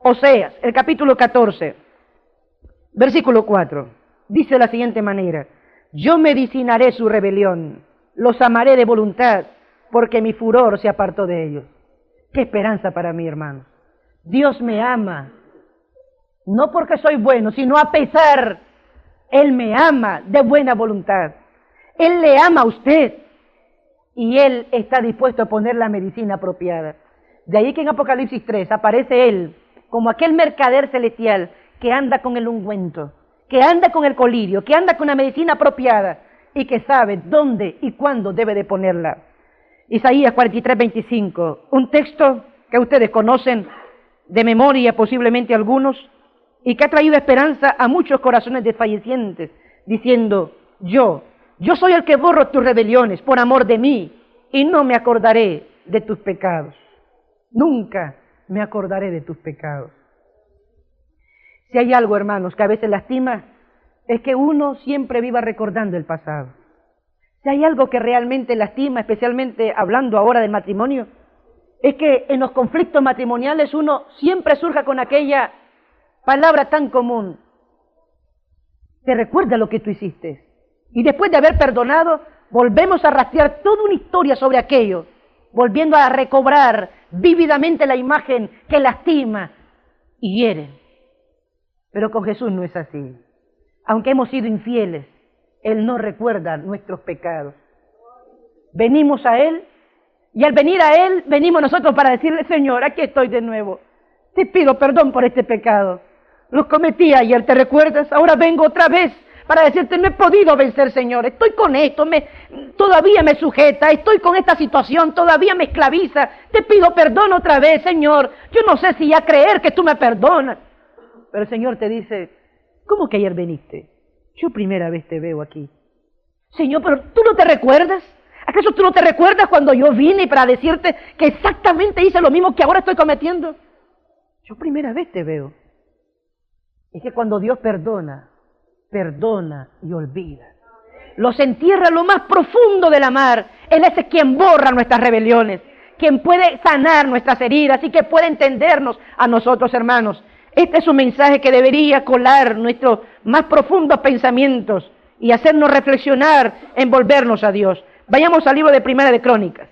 Oseas, el capítulo 14, versículo 4, dice de la siguiente manera, yo medicinaré su rebelión, los amaré de voluntad, porque mi furor se apartó de ellos. Qué esperanza para mí, hermano. Dios me ama, no porque soy bueno, sino a pesar. Él me ama de buena voluntad. Él le ama a usted y Él está dispuesto a poner la medicina apropiada. De ahí que en Apocalipsis 3 aparece Él como aquel mercader celestial que anda con el ungüento, que anda con el colirio, que anda con la medicina apropiada y que sabe dónde y cuándo debe de ponerla. Isaías 43:25, un texto que ustedes conocen de memoria, posiblemente algunos, y que ha traído esperanza a muchos corazones desfallecientes, diciendo, yo soy el que borro tus rebeliones por amor de mí, y no me acordaré de tus pecados. Nunca me acordaré de tus pecados. Si hay algo, hermanos, que a veces lastima, es que uno siempre viva recordando el pasado. Si hay algo que realmente lastima, especialmente hablando ahora del matrimonio, es que en los conflictos matrimoniales uno siempre surja con aquella palabra tan común. Te recuerda lo que tú hiciste. Y después de haber perdonado, volvemos a rastrear toda una historia sobre aquello, volviendo a recobrar vívidamente la imagen que lastima y hiere. Pero con Jesús no es así. Aunque hemos sido infieles, Él no recuerda nuestros pecados. Venimos a Él, y al venir a Él, venimos nosotros para decirle, Señor, aquí estoy de nuevo. Te pido perdón por este pecado. Lo cometí ayer, ¿te recuerdas? Ahora vengo otra vez para decirte, no he podido vencer, Señor. Estoy con esto, todavía me sujeta, estoy con esta situación, todavía me esclaviza. Te pido perdón otra vez, Señor. Yo no sé si ya creer que tú me perdonas. Pero el Señor te dice, ¿cómo que ayer viniste? Yo primera vez te veo aquí. Señor, pero ¿tú no te recuerdas? ¿Acaso tú no te recuerdas cuando yo vine para decirte que exactamente hice lo mismo que ahora estoy cometiendo? Yo primera vez te veo. Es que cuando Dios perdona, perdona y olvida. Los entierra en lo más profundo de la mar. Él es quien borra nuestras rebeliones, quien puede sanar nuestras heridas y que puede entendernos a nosotros, hermanos. Este es un mensaje que debería colar nuestros más profundos pensamientos y hacernos reflexionar en volvernos a Dios. Vayamos al libro de Primera de Crónicas,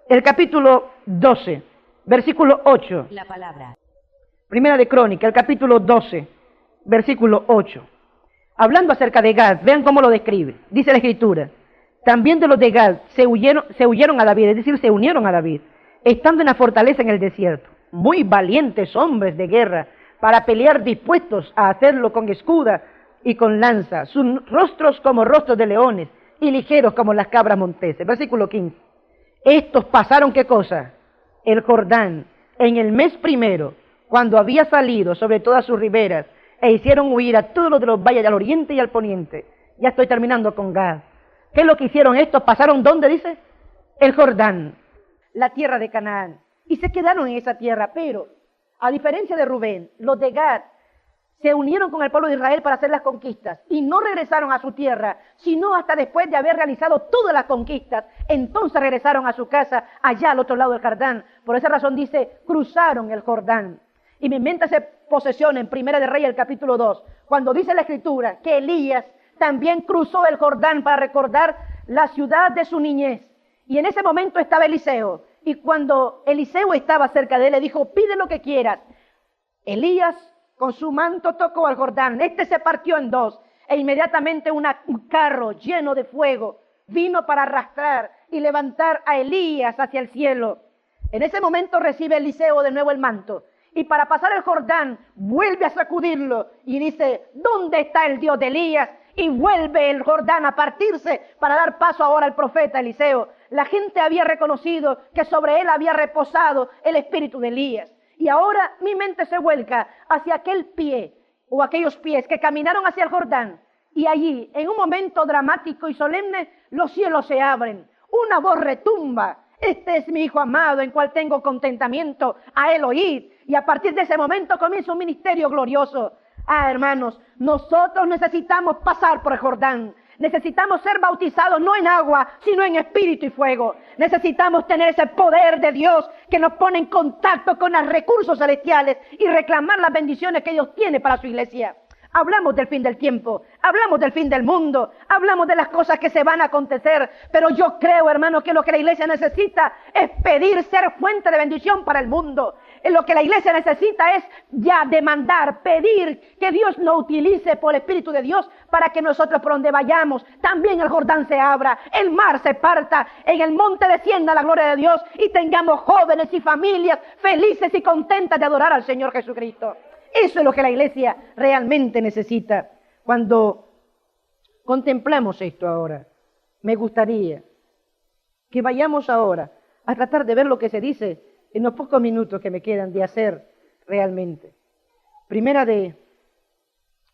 el capítulo 12, versículo 8. La palabra. Primera de Crónicas, el capítulo 12, versículo 8. Hablando acerca de Gad, vean cómo lo describe. Dice la Escritura, también de los de Gad se huyeron a David, es decir, se unieron a David, estando en la fortaleza en el desierto. Muy valientes hombres de guerra, para pelear dispuestos a hacerlo con escuda y con lanza, sus rostros como rostros de leones y ligeros como las cabras monteses. Versículo 15. Estos pasaron, ¿qué cosa? El Jordán, en el mes primero, cuando había salido sobre todas sus riberas, e hicieron huir a todos los de los valles al oriente y al poniente. Ya estoy terminando con Gad. ¿Qué es lo que hicieron estos? ¿Pasaron dónde, dice? El Jordán, la tierra de Canaán, y se quedaron en esa tierra, pero a diferencia de Rubén, los de Gad se unieron con el pueblo de Israel para hacer las conquistas y no regresaron a su tierra, sino hasta después de haber realizado todas las conquistas. Entonces regresaron a su casa allá al otro lado del Jordán. Por esa razón dice, cruzaron el Jordán. Y mi mente se posesiona en Primera de Reyes, el capítulo 2, cuando dice la Escritura que Elías también cruzó el Jordán para recordar la ciudad de su niñez. Y en ese momento estaba Eliseo. Y cuando Eliseo estaba cerca de él, le dijo, pide lo que quieras. Elías con su manto tocó al Jordán. Este se partió en dos. E inmediatamente un carro lleno de fuego vino para arrastrar y levantar a Elías hacia el cielo. En ese momento recibe Eliseo de nuevo el manto. Y para pasar el Jordán, vuelve a sacudirlo y dice, ¿dónde está el Dios de Elías? Y vuelve el Jordán a partirse para dar paso ahora al profeta Eliseo. La gente había reconocido que sobre él había reposado el espíritu de Elías. Y ahora mi mente se vuelca hacia aquel pie o aquellos pies que caminaron hacia el Jordán. Y allí, en un momento dramático y solemne, los cielos se abren. Una voz retumba. Este es mi Hijo amado, en cual tengo contentamiento, a él oíd. Y a partir de ese momento comienza un ministerio glorioso. Ah, hermanos, nosotros necesitamos pasar por el Jordán. Necesitamos ser bautizados no en agua, sino en espíritu y fuego. Necesitamos tener ese poder de Dios que nos pone en contacto con los recursos celestiales y reclamar las bendiciones que Dios tiene para su iglesia. Hablamos del fin del tiempo, hablamos del fin del mundo, hablamos de las cosas que se van a acontecer, pero yo creo, hermano, que lo que la iglesia necesita es pedir ser fuente de bendición para el mundo. Lo que la iglesia necesita es ya demandar, pedir que Dios nos utilice por el Espíritu de Dios para que nosotros por donde vayamos, también el Jordán se abra, el mar se parta, en el monte descienda la gloria de Dios y tengamos jóvenes y familias felices y contentas de adorar al Señor Jesucristo. Eso es lo que la iglesia realmente necesita. Cuando contemplamos esto ahora, me gustaría que vayamos ahora a tratar de ver lo que se dice en los pocos minutos que me quedan de hacer realmente.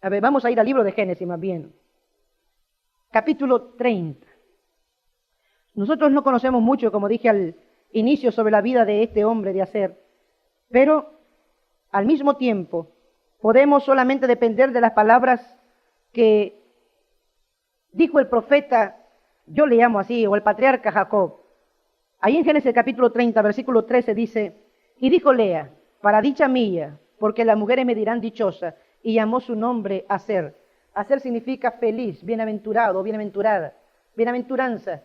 Vamos a ir al libro de Génesis más bien. Capítulo 30. Nosotros no conocemos mucho, como dije al inicio, sobre la vida de este hombre de Aser, pero al mismo tiempo, podemos solamente depender de las palabras que dijo el profeta, yo le llamo así, o el patriarca Jacob. Ahí en Génesis capítulo 30, versículo 13 dice, y dijo Lea, para dicha mía, porque las mujeres me dirán dichosa, y llamó su nombre Aser. Aser significa feliz, bienaventurado, bienaventurada, bienaventuranza.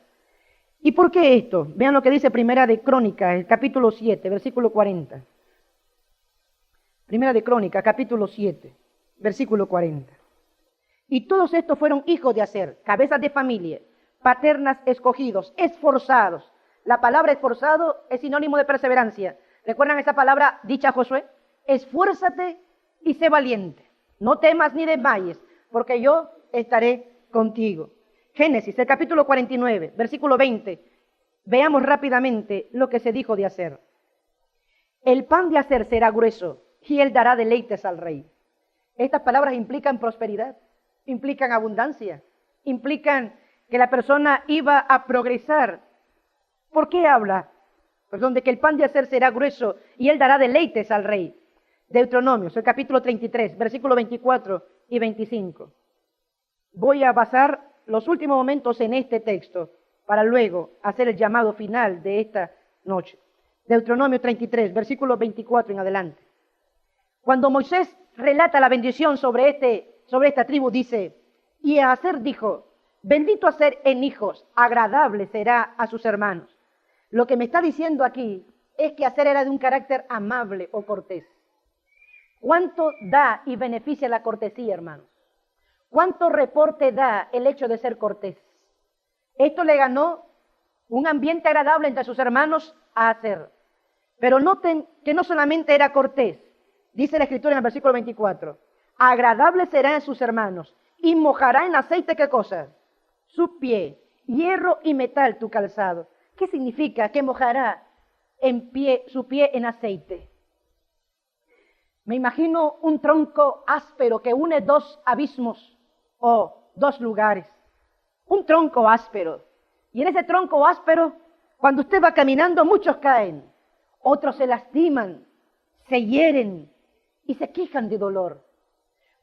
¿Y por qué esto? Vean lo que dice Primera de Crónicas, el capítulo 7, versículo 40. Primera de Crónicas, capítulo 7, versículo 40. Y todos estos fueron hijos de Aser, cabezas de familia, paternas escogidos, esforzados. La palabra esforzado es sinónimo de perseverancia. ¿Recuerdan esa palabra dicha a Josué? Esfuérzate y sé valiente. No temas ni desmayes, porque yo estaré contigo. Génesis, el capítulo 49, versículo 20. Veamos rápidamente lo que se dijo de Aser. El pan de Aser será grueso, y él dará deleites al rey. Estas palabras implican prosperidad, implican abundancia, implican que la persona iba a progresar. ¿Por qué habla? Pues donde que el pan de Aser será grueso y él dará deleites al rey. Deuteronomios, el capítulo 33, versículos 24 y 25. Voy a basar los últimos momentos en este texto para luego hacer el llamado final de esta noche. Deuteronomio 33, versículos 24 en adelante. Cuando Moisés relata la bendición sobre esta tribu, dice, y Aser dijo, bendito Aser en hijos, agradable será a sus hermanos. Lo que me está diciendo aquí es que Aser era de un carácter amable o cortés. ¿Cuánto da y beneficia la cortesía, hermanos? ¿Cuánto reporte da el hecho de ser cortés? Esto le ganó un ambiente agradable entre sus hermanos a Aser. Pero noten que no solamente era cortés, Dice la Escritura en el versículo 24, agradable será en sus hermanos y mojará en aceite, ¿qué cosa? Su pie, hierro y metal tu calzado. ¿Qué significa que mojará su pie en aceite? Me imagino un tronco áspero que une dos abismos o dos lugares. Un tronco áspero. Y en ese tronco áspero, cuando usted va caminando, muchos caen. Otros se lastiman, se hieren y se quejan de dolor.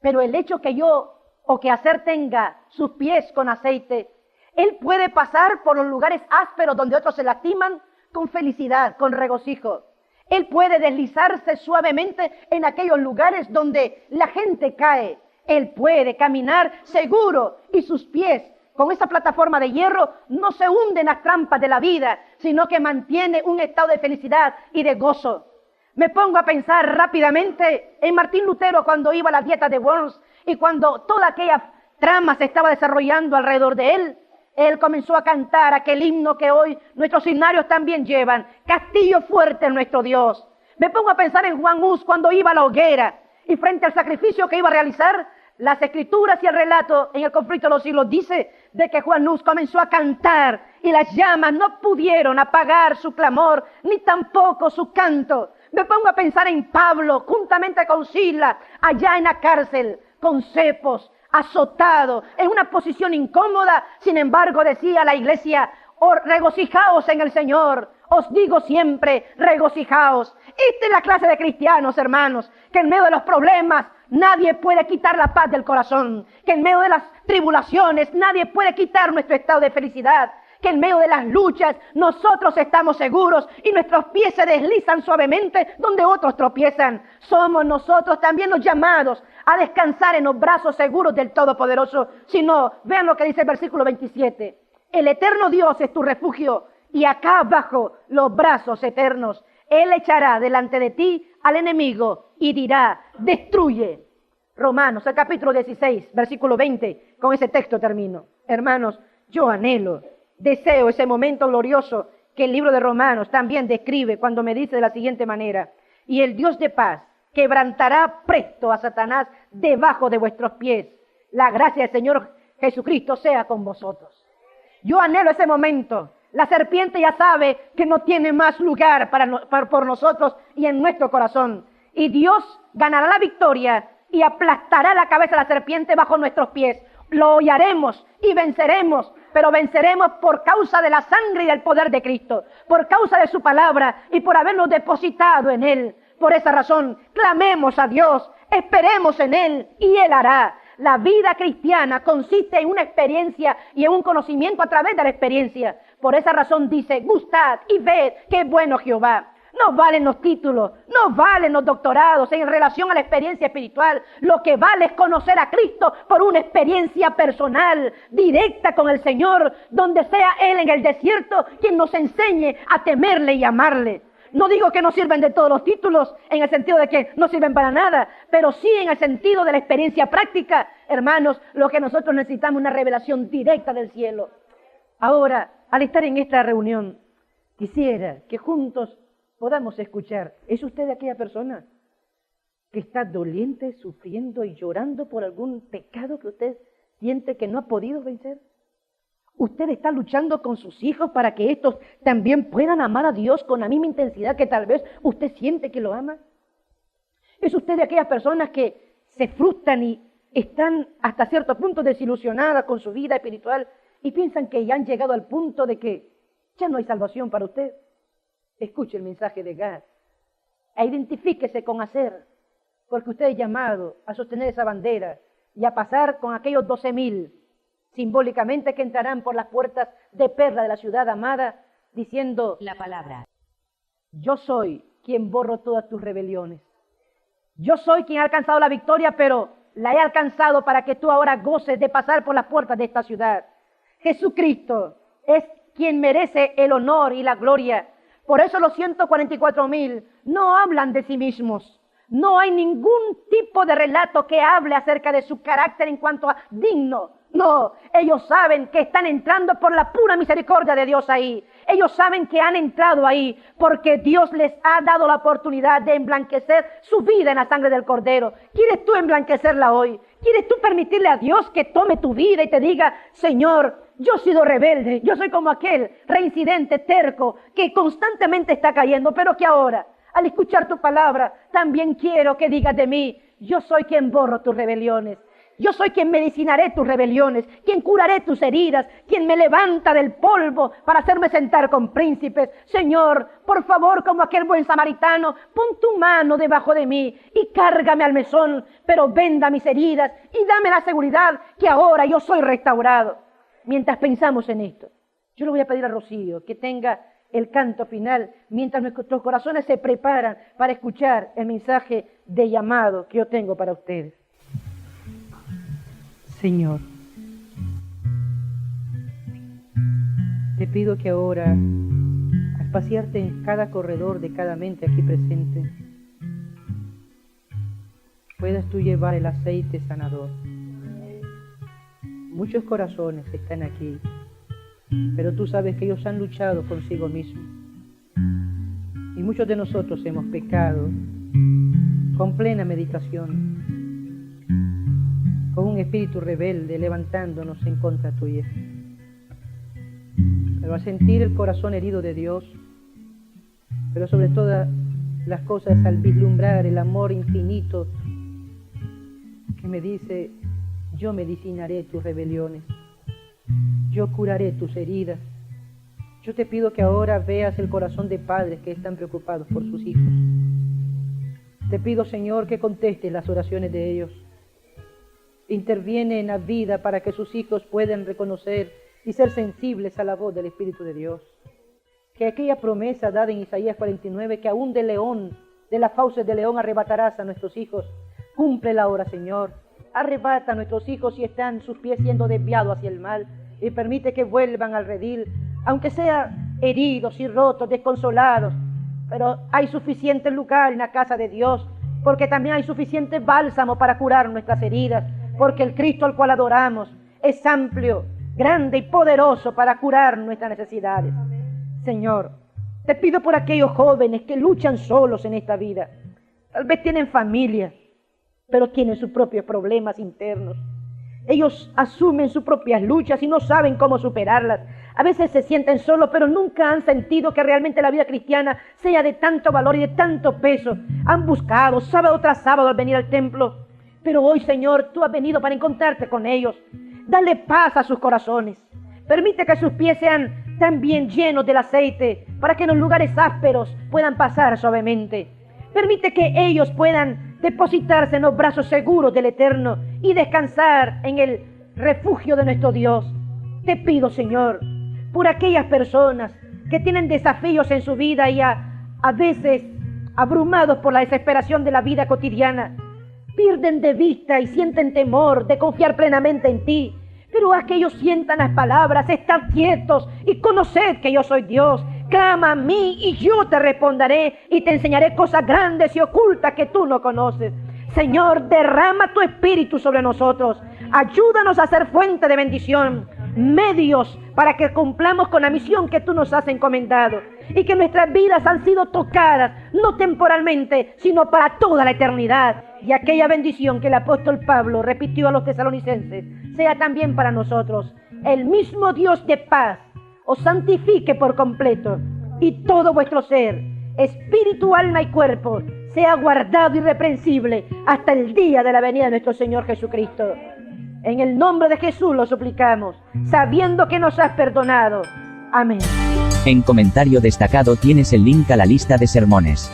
Pero el hecho que yo o que Aser tenga sus pies con aceite, él puede pasar por los lugares ásperos donde otros se lastiman con felicidad, con regocijo. Él puede deslizarse suavemente en aquellos lugares donde la gente cae. Él puede caminar seguro y sus pies con esa plataforma de hierro no se hunden en las trampas de la vida, sino que mantiene un estado de felicidad y de gozo. Me pongo a pensar rápidamente en Martín Lutero cuando iba a la dieta de Worms y cuando toda aquella trama se estaba desarrollando alrededor de él. Él comenzó a cantar aquel himno que hoy nuestros himnarios también llevan, Castillo fuerte en nuestro Dios. Me pongo a pensar en Juan Hus cuando iba a la hoguera y frente al sacrificio que iba a realizar, las escrituras y el relato en el conflicto de los siglos dice de que Juan Hus comenzó a cantar y las llamas no pudieron apagar su clamor ni tampoco su canto. Me pongo a pensar en Pablo juntamente con Silas allá en la cárcel con cepos, azotado, en una posición incómoda. Sin embargo, decía la iglesia, regocijaos en el Señor. Os digo siempre, regocijaos. Esta es la clase de cristianos, hermanos, que en medio de los problemas nadie puede quitar la paz del corazón, que en medio de las tribulaciones nadie puede quitar nuestro estado de felicidad, que en medio de las luchas nosotros estamos seguros y nuestros pies se deslizan suavemente donde otros tropiezan. Somos nosotros también los llamados a descansar en los brazos seguros del Todopoderoso. Si no, vean lo que dice el versículo 27. El eterno Dios es tu refugio y acá abajo los brazos eternos. Él echará delante de ti al enemigo y dirá, destruye. Romanos, el capítulo 16, versículo 20. Con ese texto termino. Hermanos, yo anhelo, deseo ese momento glorioso que el libro de Romanos también describe cuando me dice de la siguiente manera. Y el Dios de paz quebrantará presto a Satanás debajo de vuestros pies. La gracia del Señor Jesucristo sea con vosotros. Yo anhelo ese momento. La serpiente ya sabe que no tiene más lugar por nosotros y en nuestro corazón. Y Dios ganará la victoria y aplastará la cabeza de la serpiente bajo nuestros pies. Lo hollaremos y venceremos, pero venceremos por causa de la sangre y del poder de Cristo, por causa de su palabra y por habernos depositado en Él. Por esa razón, clamemos a Dios, esperemos en Él y Él hará. La vida cristiana consiste en una experiencia y en un conocimiento a través de la experiencia. Por esa razón dice, gustad y ved qué bueno Jehová. No valen los títulos, no valen los doctorados en relación a la experiencia espiritual. Lo que vale es conocer a Cristo por una experiencia personal, directa con el Señor, donde sea Él en el desierto quien nos enseñe a temerle y amarle. No digo que no sirven de todos los títulos, en el sentido de que no sirven para nada, pero sí en el sentido de la experiencia práctica. Hermanos, lo que nosotros necesitamos es una revelación directa del cielo. Ahora, al estar en esta reunión, quisiera que juntos podamos escuchar. ¿Es usted aquella persona que está doliente, sufriendo y llorando por algún pecado que usted siente que no ha podido vencer? ¿Usted está luchando con sus hijos para que estos también puedan amar a Dios con la misma intensidad que tal vez usted siente que lo ama? ¿Es usted de aquellas personas que se frustran y están hasta cierto punto desilusionadas con su vida espiritual y piensan que ya han llegado al punto de que ya no hay salvación para usted? Escuche el mensaje de Gad e identifíquese con Aser, porque usted es llamado a sostener esa bandera y a pasar con aquellos 12,000 simbólicamente que entrarán por las puertas de perla de la ciudad amada, diciendo la palabra. Yo soy quien borro todas tus rebeliones. Yo soy quien ha alcanzado la victoria, pero la he alcanzado para que tú ahora goces de pasar por las puertas de esta ciudad. Jesucristo es quien merece el honor y la gloria. Por eso los 144,000 no hablan de sí mismos. No hay ningún tipo de relato que hable acerca de su carácter en cuanto a digno. No, ellos saben que están entrando por la pura misericordia de Dios ahí. Ellos saben que han entrado ahí porque Dios les ha dado la oportunidad de emblanquecer su vida en la sangre del Cordero. ¿Quieres tú emblanquecerla hoy? ¿Quieres tú permitirle a Dios que tome tu vida y te diga, Señor, yo he sido rebelde, yo soy como aquel reincidente, terco, que constantemente está cayendo, pero que ahora, al escuchar tu palabra, también quiero que digas de mí, yo soy quien borro tus rebeliones. Yo soy quien medicinaré tus rebeliones, quien curaré tus heridas, quien me levanta del polvo para hacerme sentar con príncipes. Señor, por favor, como aquel buen samaritano, pon tu mano debajo de mí y cárgame al mesón, pero venda mis heridas y dame la seguridad que ahora yo soy restaurado. Mientras pensamos en esto, yo le voy a pedir a Rocío que tenga el canto final, mientras nuestros corazones se preparan para escuchar el mensaje de llamado que yo tengo para ustedes. Señor, te pido que ahora, al pasearte en cada corredor de cada mente aquí presente, puedas tú llevar el aceite sanador. Muchos corazones están aquí, pero tú sabes que ellos han luchado consigo mismos. Y muchos de nosotros hemos pecado con plena meditación, con un espíritu rebelde levantándonos en contra tuya. Pero al sentir el corazón herido de Dios, pero sobre todas las cosas al vislumbrar el amor infinito que me dice, yo medicinaré tus rebeliones, yo curaré tus heridas. Yo te pido que ahora veas el corazón de padres que están preocupados por sus hijos. Te pido, Señor, que contestes las oraciones de ellos. Interviene en la vida para que sus hijos puedan reconocer y ser sensibles a la voz del Espíritu de Dios. Que aquella promesa dada en Isaías 49, que aún del león, de las fauces del león arrebatarás a nuestros hijos, cúmplela ahora, Señor. Arrebata a nuestros hijos si están sus pies siendo desviados hacia el mal y permite que vuelvan al redil, aunque sean heridos y rotos, desconsolados. Pero hay suficiente lugar en la casa de Dios, porque también hay suficiente bálsamo para curar nuestras heridas, porque el Cristo al cual adoramos es amplio, grande y poderoso para curar nuestras necesidades. Señor, te pido por aquellos jóvenes que luchan solos en esta vida. Tal vez tienen familia, pero tienen sus propios problemas internos. Ellos asumen sus propias luchas y no saben cómo superarlas. A veces se sienten solos, pero nunca han sentido que realmente la vida cristiana sea de tanto valor y de tanto peso. Han buscado sábado tras sábado al venir al templo, pero hoy, Señor, tú has venido para encontrarte con ellos. Dale paz a sus corazones. Permite que sus pies sean también llenos del aceite, para que en los lugares ásperos puedan pasar suavemente. Permite que ellos puedan depositarse en los brazos seguros del Eterno y descansar en el refugio de nuestro Dios. Te pido, Señor, por aquellas personas que tienen desafíos en su vida y a veces abrumados por la desesperación de la vida cotidiana, pierden de vista y sienten temor de confiar plenamente en ti. Pero haz que ellos sientan las palabras, estad quietos y conoced que yo soy Dios. Clama a mí y yo te responderé y te enseñaré cosas grandes y ocultas que tú no conoces. Señor, derrama tu espíritu sobre nosotros. Ayúdanos a ser fuente de bendición, medios para que cumplamos con la misión que tú nos has encomendado y que nuestras vidas han sido tocadas, no temporalmente, sino para toda la eternidad. Y aquella bendición que el apóstol Pablo repitió a los tesalonicenses sea también para nosotros. El mismo Dios de paz os santifique por completo y todo vuestro ser, espíritu, alma y cuerpo, sea guardado irreprensible hasta el día de la venida de nuestro Señor Jesucristo. En el nombre de Jesús lo suplicamos, sabiendo que nos has perdonado. Amén. En comentario destacado tienes el link a la lista de sermones.